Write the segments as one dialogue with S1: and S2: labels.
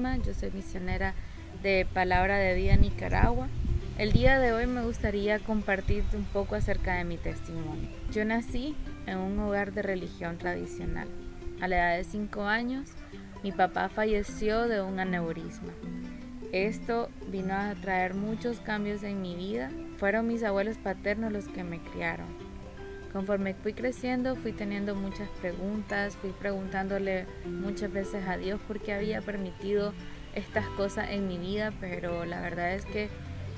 S1: Vilma, yo soy misionera de Palabra de Vida Nicaragua. El día de hoy me gustaría compartirte un poco acerca de mi testimonio. Yo nací en un hogar de religión tradicional. A la edad de 5 años, mi papá falleció de un aneurisma. Esto vino a traer muchos cambios en mi vida. Fueron mis abuelos paternos los que me criaron. Conforme fui creciendo, fui teniendo muchas preguntas, fui preguntándole muchas veces a Dios por qué había permitido estas cosas en mi vida, pero la verdad es que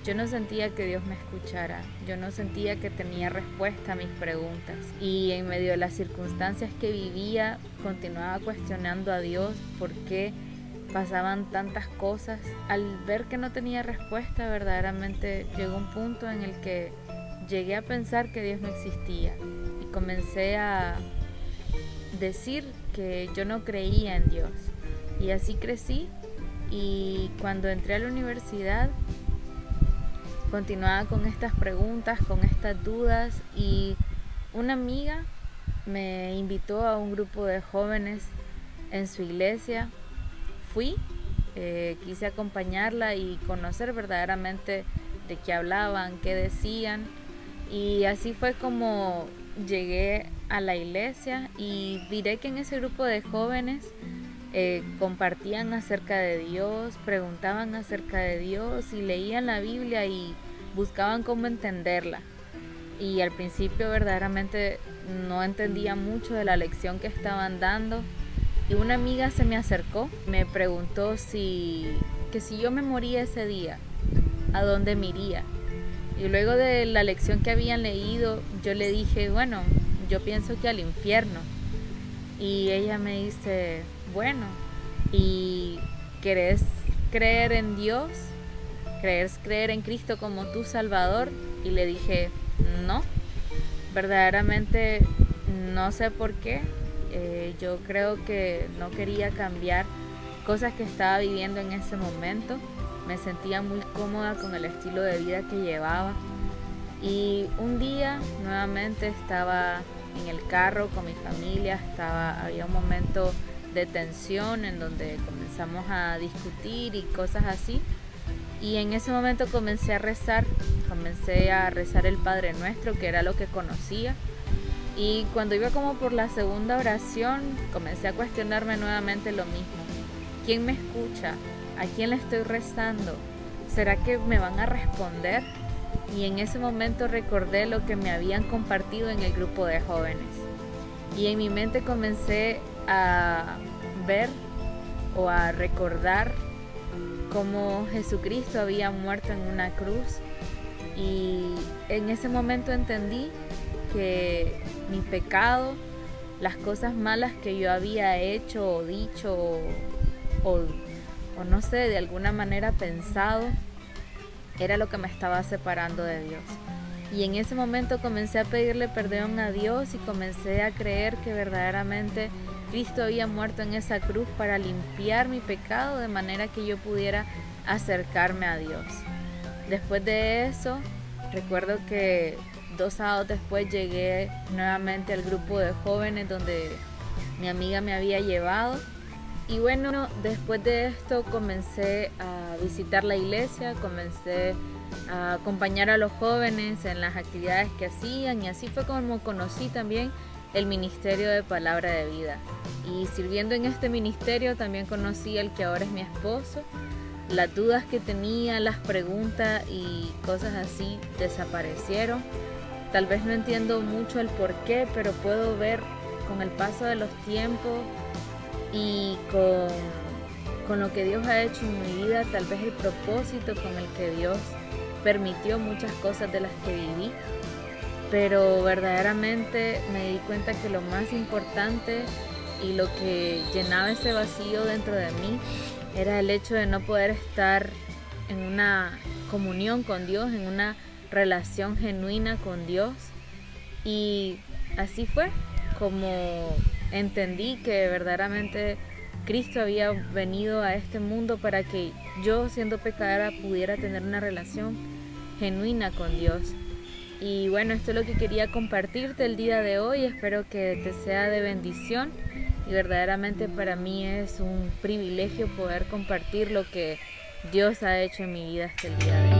S1: yo no sentía que Dios me escuchara, yo no sentía que tenía respuesta a mis preguntas. Y en medio de las circunstancias que vivía, continuaba cuestionando a Dios por qué pasaban tantas cosas. Al ver que no tenía respuesta, verdaderamente llegó un punto en el que llegué a pensar que Dios no existía y comencé a decir que yo no creía en Dios. Y así crecí, y cuando entré a la universidad continuaba con estas preguntas, con estas dudas, y una amiga me invitó a un grupo de jóvenes en su iglesia. Fui, quise acompañarla y conocer verdaderamente de qué hablaban, qué decían. Y así fue como llegué a la iglesia y miré que en ese grupo de jóvenes compartían acerca de Dios, preguntaban acerca de Dios y leían la Biblia y buscaban cómo entenderla. Y al principio verdaderamente no entendía mucho de la lección que estaban dando. Y una amiga se me acercó, me preguntó si yo me moría ese día, ¿a dónde me iría? Y luego de la lección que habían leído, yo le dije, bueno, yo pienso que al infierno. Y ella me dice, bueno, ¿y querés creer en Dios? ¿Querés creer en Cristo como tu Salvador? Y le dije, no, verdaderamente no sé por qué. Yo creo que no quería cambiar cosas que estaba viviendo en ese momento. Me sentía muy cómoda con el estilo de vida que llevaba. Y un día nuevamente estaba en el carro con mi familia, había un momento de tensión en donde comenzamos a discutir y cosas así. Y en ese momento comencé a rezar el Padre Nuestro, que era lo que conocía. Y cuando iba como por la segunda oración, comencé a cuestionarme nuevamente lo mismo. ¿Quién me escucha? ¿A quién le estoy rezando? ¿Será que me van a responder? Y en ese momento recordé lo que me habían compartido en el grupo de jóvenes. Y en mi mente comencé a ver o a recordar cómo Jesucristo había muerto en una cruz. Y en ese momento entendí que mi pecado, las cosas malas que yo había hecho o dicho o no sé, de alguna manera pensado, era lo que me estaba separando de Dios. Y en ese momento comencé a pedirle perdón a Dios y comencé a creer que verdaderamente Cristo había muerto en esa cruz para limpiar mi pecado, de manera que yo pudiera acercarme a Dios. Después de eso, recuerdo que 2 sábados después llegué nuevamente al grupo de jóvenes donde mi amiga me había llevado. Y bueno, después de esto comencé a visitar la iglesia, comencé a acompañar a los jóvenes en las actividades que hacían, y así fue como conocí también el ministerio de Palabra de Vida. Y sirviendo en este ministerio también conocí al que ahora es mi esposo. Las dudas que tenía, las preguntas y cosas así desaparecieron. Tal vez no entiendo mucho el por qué, pero puedo ver con el paso de los tiempos y con lo que Dios ha hecho en mi vida, tal vez el propósito con el que Dios permitió muchas cosas de las que viví. Pero verdaderamente me di cuenta que lo más importante y lo que llenaba ese vacío dentro de mí era el hecho de no poder estar en una comunión con Dios, en una relación genuina con Dios. Y así fue como entendí que verdaderamente Cristo había venido a este mundo para que yo, siendo pecadora, pudiera tener una relación genuina con Dios. Y bueno, esto es lo que quería compartirte el día de hoy. Espero que te sea de bendición y verdaderamente para mí es un privilegio poder compartir lo que Dios ha hecho en mi vida hasta el día de hoy.